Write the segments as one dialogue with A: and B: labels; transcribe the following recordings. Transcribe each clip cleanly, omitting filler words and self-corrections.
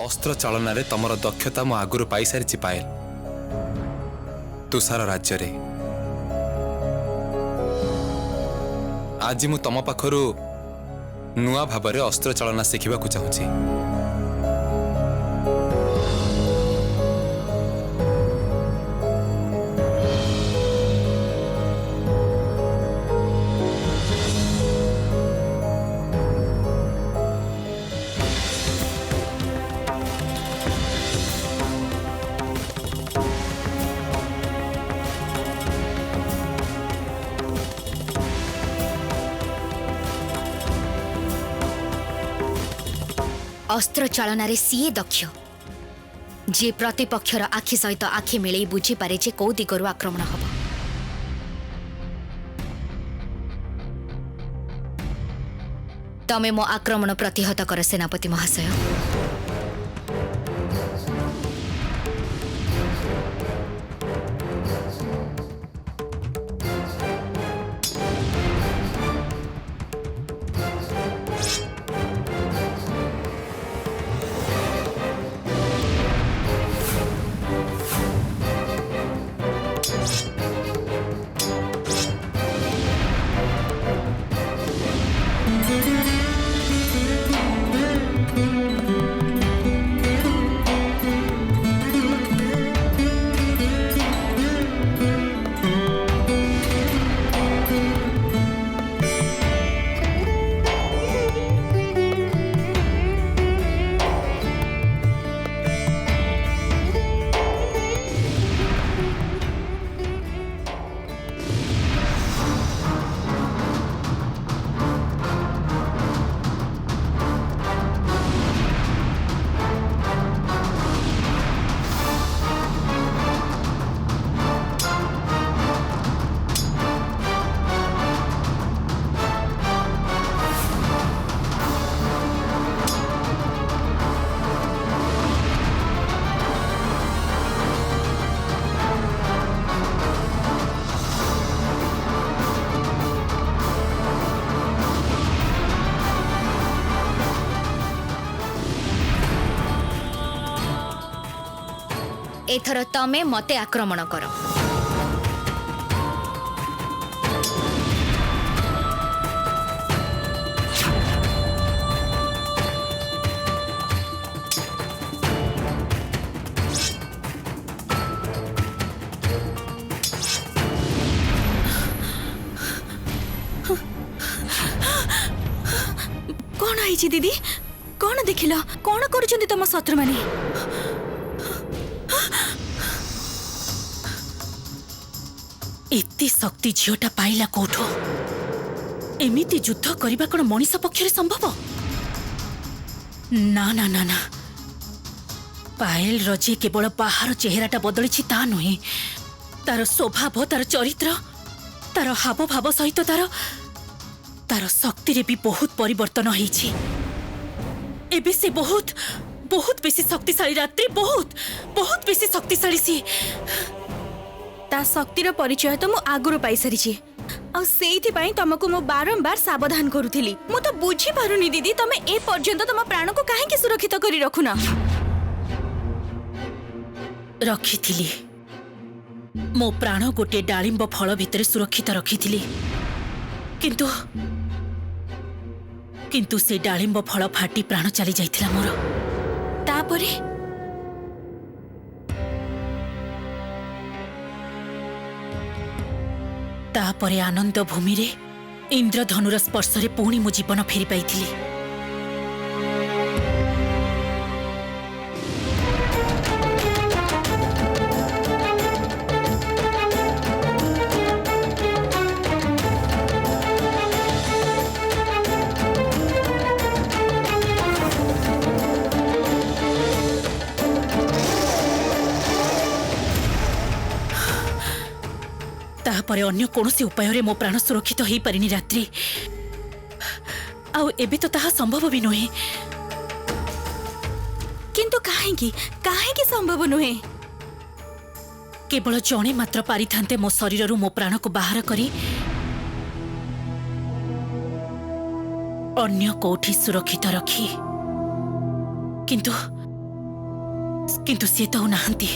A: अस्त्र चालन रे तमर दक्षता मो आगुरु पाई सारी पायल तुषार राज्य रे आज मु तम पाखरु नुआ भाबरे अस्त्र चालना शिखिबा को चाहूची।
B: अस्त्र चालन सीए दक्ष जी प्रतिपक्षर आखि सहित आखि मिले बुझीपे जे कौ दिगरु आक्रमण हम। तमे मो आक्रमण प्रतिहत कर सेनापति महाशय। एथर तमे मते आक्रमण कर।
C: कौन आई दीदी कौन देखिल कौन कर तुम शत्रु माने एति शक्ति झीटा पाइला कोठो एमिति युद्ध करबा कोन मनीष पक्षरे संभव ना ना ना ना पायल रजे केवल बाहर चेहराटा बदली ता नुहे तार स्वभाव तार चरित्र तार हाव भाव सहित तार शक्ति रे भी बहुत परिवर्तन होईछि। एबे से बहुत बहुत बेसी शक्तिशाली रात्रि बहुत बहुत बेसी शक्तिशाली सी ता शक्तिर परिचय तो मु आगुरु पाई सारी आ सेइथि पई तुमको मु बारंबार सावधान करूथिली। मु तो बुझी पारुनी दीदी तमे ए पर्यंत तुम प्राण को काहे के सुरक्षित करी रखुना रखिथिली मो प्राण गोटे डालिंब फल भितर सुरक्षित रखिथिली किंतु किंतु से डालिंब फल फाटी प्राण चली जाइथिला मोर। तापरे आनंद भूमि रे इंद्रधनुर स्पर्श रे पुणी मो जीवन फेरी पाइथिली। तापरे अन्य कोनोसी उपाय रे मो प्राण सुरक्षित हो पारिनी रात्रि आउ एबे तो ताहा संभव भी नहे किंतु काहेकी संभव नुहे केवल जणे मात्र पारि थांते मो शरीर रु मो प्राण को बाहर करी अन्य कोठी सुरक्षित रखी किंतु किंतु सी तो नाहंती।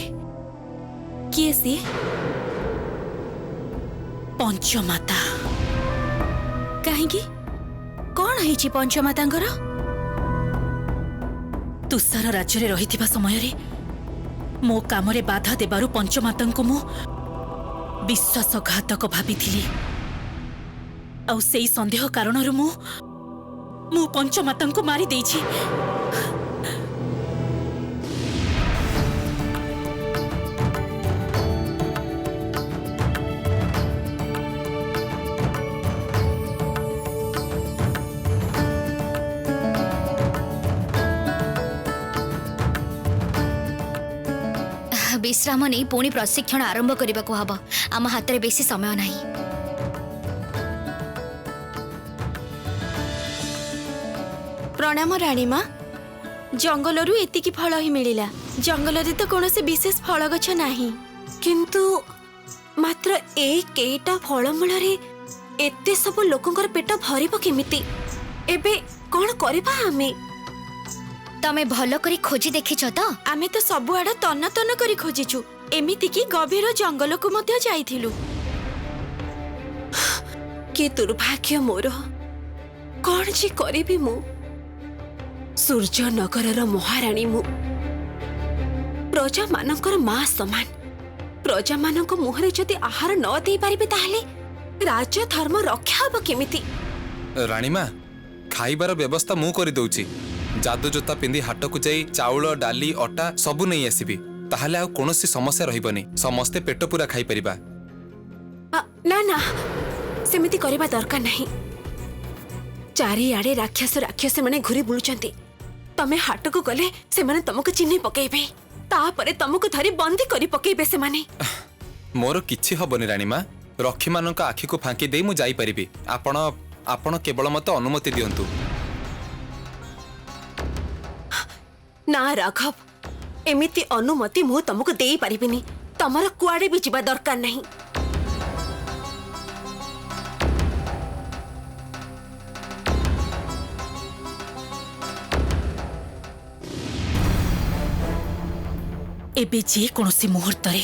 D: किए सी?
C: पंचमाता।
D: काहेकि कौन है पंचमातांगर?
C: तुषार राज्य रे रहिथिबा समय रे मो कामरे बाधा देबारु पंचमातांको मु विश्वासघातक भाबिथिली। आउ सेई संदेह कारणरु मु पंचमातांको मारी देइछि।
B: विश्राम नहीं पुणी प्रशिक्षण आरंभ करने को हब। आम हाथ में बेसी समय नहीं।
D: प्रणाम राणी माँ। जंगलरू एतिकी फल ही मिलिला। जंगल रे तो कौन से विशेष फल गछ नाही, किंतु मात्र केटा फलमूल रे एते सब लोकंकर पेट भरिब केमिति? एबे कौन करबा आमे?
B: तमे भलो करी खोजी देखिछ तो?
D: आमे तो सबुआड़ तन्न तन्न करी खोजिछु। एमिति की गभीर जंगल को मध्य जाइथिलु। के दुर्भाग्य मोर। कौन जी करिबी मु? सूर्य नगर महाराणी मु। प्रजा मानकर मां समान। प्रजा मानक मुहरे जदि आहार न दे पारिबे ताहले राज्य धर्म रक्षा हब केमिति?
A: राणीमा खाइबार व्यवस्था मु करि दउची। जादू जोता पिंदी हाट को जाई चाउल डाली अटा सबु नहीं आसीबी। ताहले आ कोनोसी समस्या रहिबनी। समस्ते पेट पूरा खाई परिबा।
D: ना ना सेमिति करबा दरकार नहीं। चारि आड़े राक्षस राक्षस माने घुरी बुलुचंती। तमे हाट को गले से माने तुमको चिन्ह पकेइबे। तापरे तुमको धरी बंदी करी पकेइबे से माने।
A: मोर किछि हबनी राणीमा। रक्षी मानक आखि को फांकी देई मु जाई परिबी। आपण केवल मते अनुमति दियंतु।
D: ना राघव एमिति अनुमति मु तुमको देई परिबिनी। तमर कुआडे भी जिबा दरकार नहीं।
C: एबे जे कोनोसी मुहूर्त रे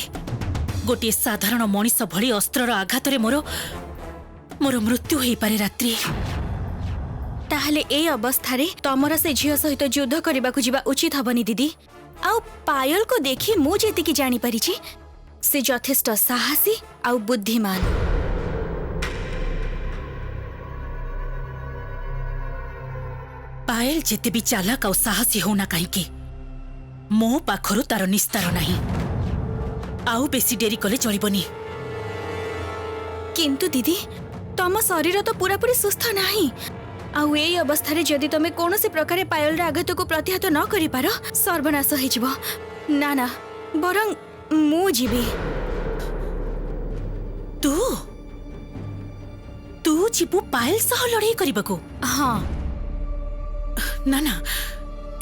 C: गोटे साधारण मनीष भली अस्त्रर आघात रे मोर मृत्यु होई पारे रात्रि।
D: ताहले ए अवस्था रे तमर से झियो सहित युद्ध करबा को जिबा उचित हबनी दीदी। आउ पायल को देखि मु जेति की जानि परिछि से यथेष्ट साहसी आउ बुद्धिमान।
C: पायल जेते भी चालाक आउ साहसी होना काहेकि मो पाखरु तार निस्तार नाही। आउ बेसी डेरी कले चलिबनी।
D: किंतु दीदी तम शरीर तो पूरा पूरी सुस्थ नाही। आउ ए अवस्था रे जदि तमे कोनोसी प्रकारे पायल रे आघात को प्रतिहत न करि पारो सर्वनाश होई जिवो। ना ना बरं मु जीवी। तू जीवु पायल सह लड़ाई करबा? हाँ।
C: ना ना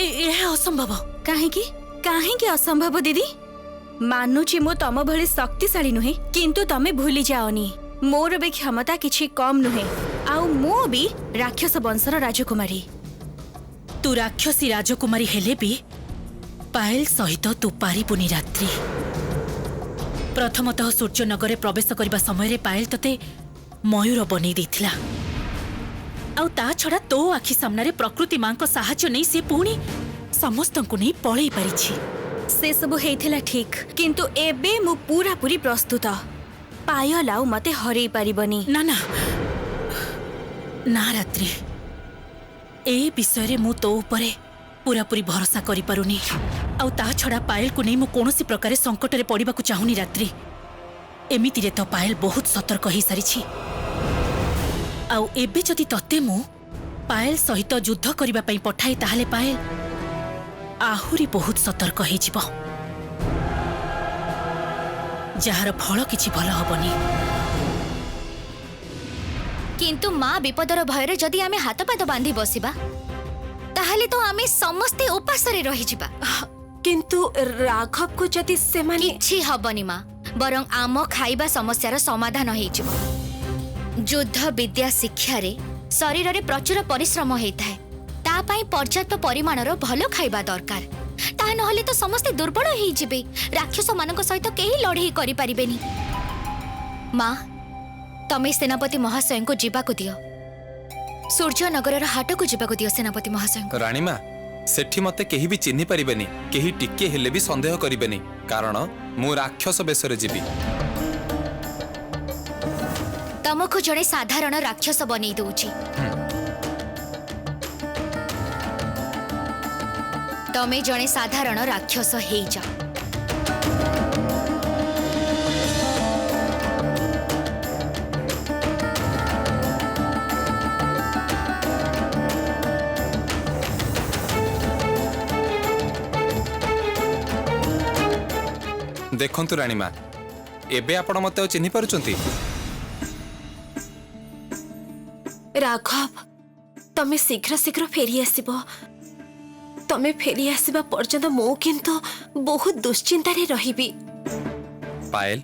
C: ए असंभव।
D: काहेकि असंभव दीदी? मानुची मु तम भली शक्तिशाली नुहे, किंतु तमे भूली जाओनी मोर भी क्षमता किछि कम नुहे। आउ मु भी राक्षस वंशर राजकुमारी।
C: तू राक्षसी राजकुमारी हेले भी पायल सहित तू पारिबुनी रात्रि। प्रथमतः सूर्यनगर प्रवेश करबा समय रे पायल तते मयूर बनै देथिला। आउ ता छड़ा तो आखि सामने रे प्रकृति मां को सहायता नै से पुणी समस्त को नहीं पळै परिछि।
D: से सब हेइथिला ठीक, किंतु एबे मु पूरा पूरी प्रस्तुत। पायल आउ मते हरै पारिबनी।
C: ना ना ना रात्रि ए विषय रे मु तो ऊपरे पूरा पूरी भरोसा करि पारुनी। आउ ता छड़ा पायल को नहीं मु कोनोसी प्रकार संकट रे पड़िबा को चाहुनी रात्रि। एमिति रे तो पायल बहुत सतर्क होई सारिछि। आउ एबे जदि तते मु पायल सहित युद्ध करबा पई पठाई ताहले पायल आहुरी बहुत सतर्क होई जिवो, जार फल किछि भल हबनी।
B: किंतु माँ विपदर भୟରେ जदि आमे हाथ पाद बांधी बसिबा ताहले तो आमे समस्ते उपास रे रहि जिबा।
D: किंतु राघव को जदि से माने
B: किछि हबनी माँ, बरं आम खाइबा समस्यार समाधान होई जिवो। युद्ध विद्या शिक्षा रे शरीर रे प्रचुर परिश्रम हेइथाय। ता पई पर्याप्त परिमाणर भलो खाइबा दरकार। ता नहले तो समस्ते दुर्बल हो जिबे राक्षस मानक सहित केही लड़ाई करि परिबेनी। माँ तमे सेनापति महाशय को जीवाको दियो, सूर्यनगर हाट को जीवाको दियो सेनापति महाशय।
A: राणीमा सेठी मते केही भी चिन्हि परिबेनी, केही टिके हेले भी संदेह करिबेनी, कारण मु राक्षस बेसरे जीवी।
B: तमको जड़े साधारण राक्षस बनै दउची। तमे जड़े साधारण राक्षस हेई जा।
A: देखंतु राणीमा एबे आपण मते चिन्हि पारुचंती?
D: राघव तमे शीघ्र शीघ्र फेरी आसीबो। तमे फेरी आसीबा पर्यंत मो किंतु बहुत दुश्चिंतारे रहिबी।
A: पायल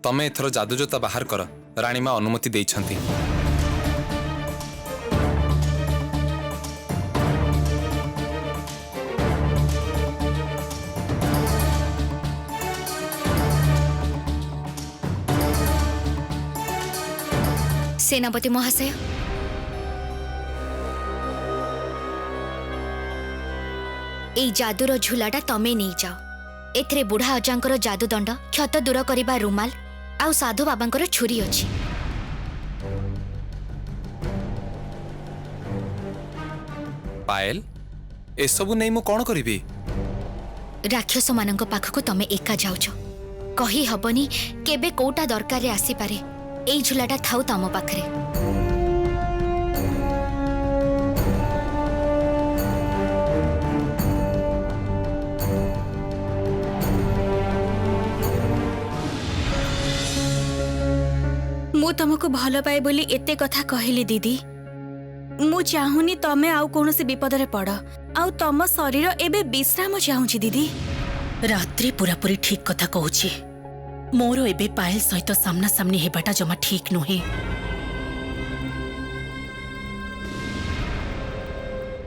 A: तमे एथरो जादूजोता बाहर कर, राणीमा अनुमति देइछंती।
B: सेनापति महाशय ए जादूर झुलाटा तमे नहीं जाओ। एथरे बुढ़ा अजांकर जादूदंड, क्षत दूर करिबा रुमाल आउ साधु बाबांकर छुरी अछि।
A: पायल एसबु नहीं मु कौन करिबी?
B: राक्षस मानक पाखको तमे एका जाउछ, कही हबनी केबे कोटा दरकार रे आसी पारे। एई झुलाटा थाउ तम पाखरे।
D: मु तुमको भल पाए बोली एते कथा कहली दीदी। मु चाहूनी तमे आउ कोनोसी विपदरे पड़, आउ तम शरीर एबे विश्राम चाहूची दीदी।
C: रात्रि पूरापूरी ठीक कथा कहूची। मोर एबे पायल सहित सामना सामनी हेबाटा जमा ठीक नुहे।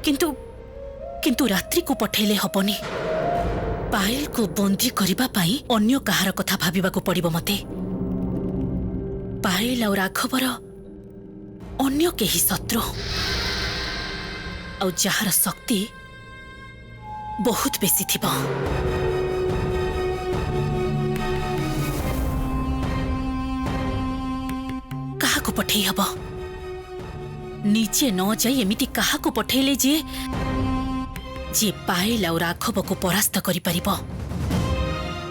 C: किंतु किंतु रात्रि को पठेले हबनी। पायल को बंदी करिबा पाई अन्य कहार कथा भाबिबा को पड़िबो मते। पायल और राघवर अन्य केही शत्रु और जहार शक्ति बहुत बेसी थिबा। काहाको पठेई हब? नीचे न जाई एमिति काहाको पठेले जे पायल और राघव को परास्त करि परिबो,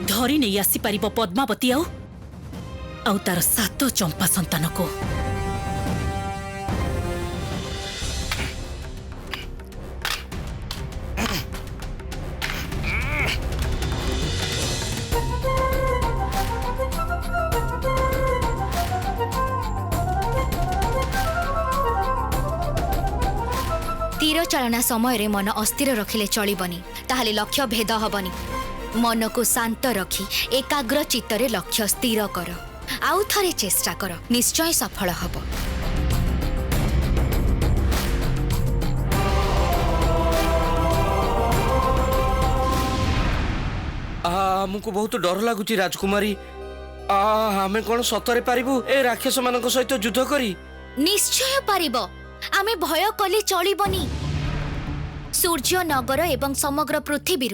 C: धरी नहीं आसी परिबो पद्मावती आउ तार 7 चंपा संतान को।
B: तीर चालना समय रे मन अस्थिर रखिले चलिबनी, ताहाले लक्ष्य भेद हबनी। मन को शांत रखी एकाग्र चित्तरे लक्ष्य स्थिर कर, आउ थरे चेष्टा कर, निश्चय सफल हब।
E: हमको बहुत डर लगुच राजकुमारी। आमे कौन सतरे पारिबु ए राक्षस मानक सहित युद्ध करी?
B: निश्चय पारिबो, आमे भय कले चलिबनी। सूर्य नगर एवं समग्र पृथ्वी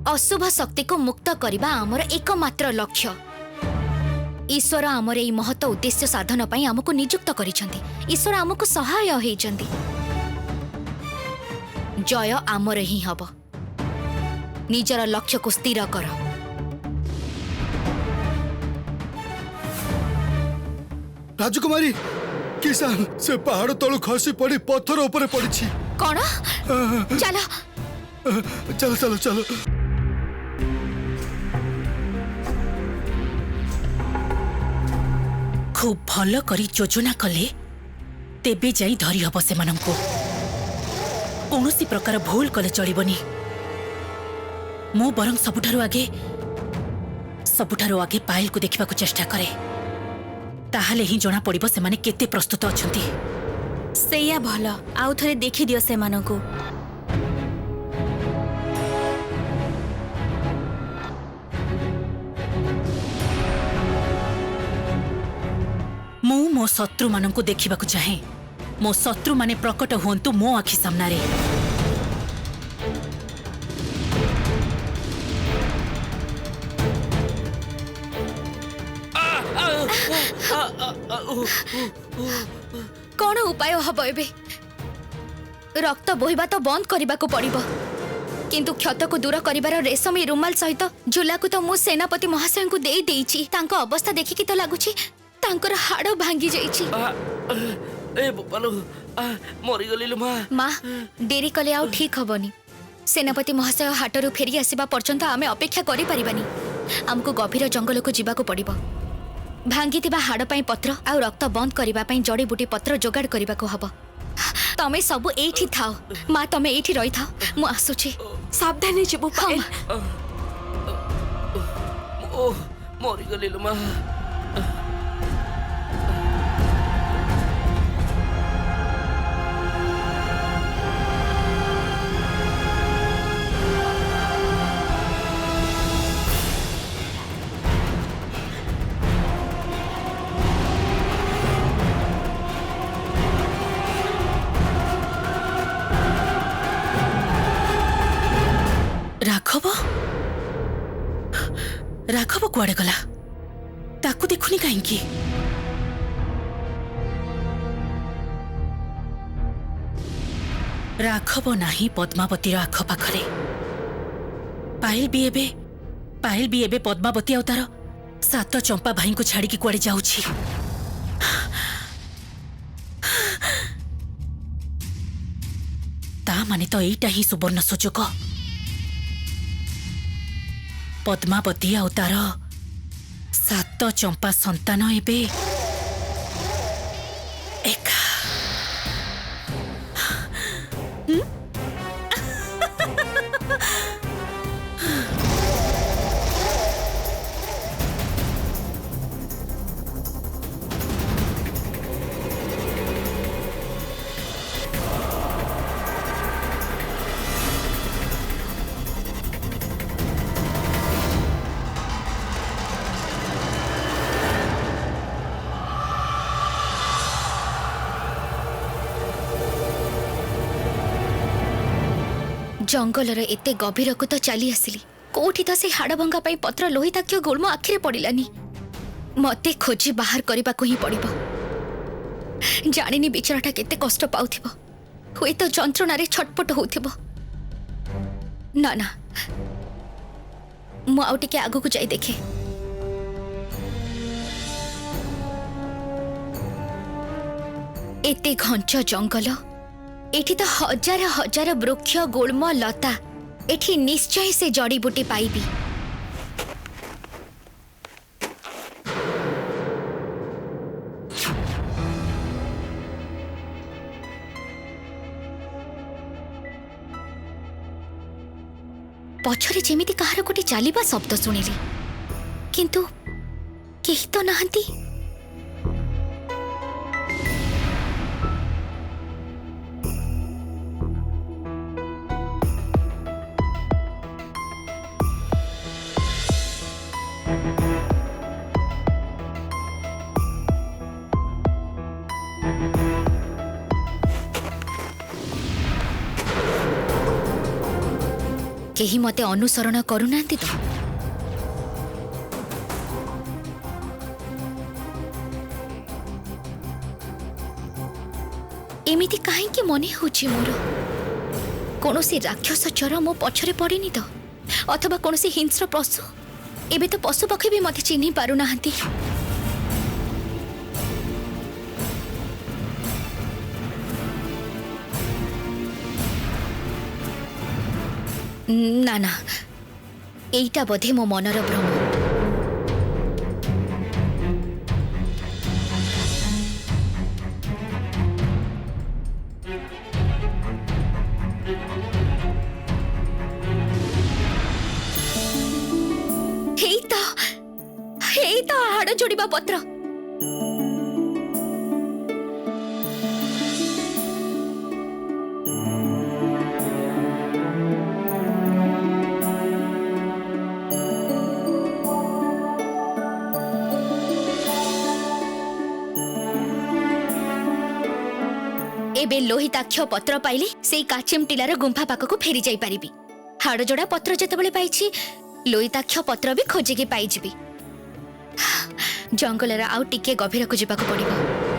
B: अशुभ शक्ति को मुक्त करिबा आमर एकमात्र लक्ष्य। ईश्वर आमर एई महत उद्देश्य साधन पई हमको नियुक्त करिसंती। ईश्वर हमको सहाय होइचंती। जय आमर ही हब। निजर लक्ष्य को स्थिर कर।
F: राजकुमारी किसान से पहाड़ तलु खसी पड़ी पत्थर ऊपर पड़ी।
B: कौन? चलो
F: चलो चलो चलो।
C: खूब भल करी योजना कले तेबे जाई धरी हब से मानंको। कौनसी प्रकार भूल कले चलिबनी। मो बरं सबुठारु आगे पायल को देखा चेष्टा करे, ताहाले ही जना पड़िबो से माने केते प्रस्तुत अछंती।
D: सेया भल, आउ थरे देखि दियो से मानको।
C: मो शत्रु मानंकु देखिबाकु चाहे मो शत्रु माने प्रकट हुंतु मो आखि सामनारे।
B: कौन उपाय हब एबे? रक्त बोहिबा तो बंद करबाकू पड़िबो, किंतु क्षत को दूर करिबार रेशमी रुमाल सहित झुला को तो मु सेनापति महाशय को देई देइछि। तांको अवस्था देखिकी तो लागुछि तांकर हाड़ भांगी जाइछि।
E: ए बोपालो मरी गलिलु
B: माँ देरी कले आउ ठीक हबनी। सेनापति महाशय हाटरू फेरी आसीबा पर्यंत आमे अपेक्षा करि परिबानी। हमको गभीर जंगल को जीवाको पड़िबो। भांगिथिबा हाड़ पई पत्र आ रक्त बंद करिबा पई जड़ी बूटी पत्र जोगाड़ करिबाको हबो। तमे सब एठी थाओ माँ, तमे एठी रही थाओ, मु आसुछि।
D: सावधानी जीवु पायल।
E: ओ मरी गलिलु मा।
C: राघव राघव कुआड़े गला? ताकू देखुनी कहीं? राघव नाही पद्मावती आख पाखरे। पायल भी एबे पद्मावती आ तार सात चंपा भाई को छाड़ी कुआड़े जाउछि। ता माने तो एइटा ही सुवर्ण सुजोग। पद्मावती आ तार सात चंपा संतान एबे एका।
B: जंगलर एते गभीर को तो चली आसिली। कोठी तो से हाड़ भंगा पई पत्र लोहिताक्ष गुल्म आखिरे पड़िलानी। मते खोजी बाहर करबा को ही पड़िबो। जानिनी बिचाराटा केते कष्ट पाउथिबो, हुए तो जंत्रणा रे छटपट होउथिबो। ना ना मु आउ टिके आगु को जाई देखे। एते घंच जंगल, एठी तो हजार हजार वृक्ष गुल्म लता। एठी निश्चय से जड़ी बूटी पाइबी। पछरे जेमिति कहार गोटे चलिबा शब्द सुनिली, किंतु केही तो नाहंती। केही मते अनुसरण करूनांती तो? एमिति काहेकि मने होछि मोर? कोनोसी राक्षस चर मो पछरे पड़िनी तो, अथवा कोनोसी हिंस्र पशु? एबे तो पशु पक्षी भी मते चिन्हि पारु नाहंती। ना ना एइटा बोधे मो मनर भ्रम। हेई तो हाड़ जोड़िबा पत्र। एबे लोहिताक्ष पत्र पाइली सेई काचिम टीलार गुंफा पाखकु फेरी जाई परिबी। हाड़ जोड़ा पत्र जेतेबेले पाइछि लोहिताक्ष पत्र भी खोजिकी पाइजिबी। जंगलर आउ टिके गभीरकु जिबाकु पड़िबो।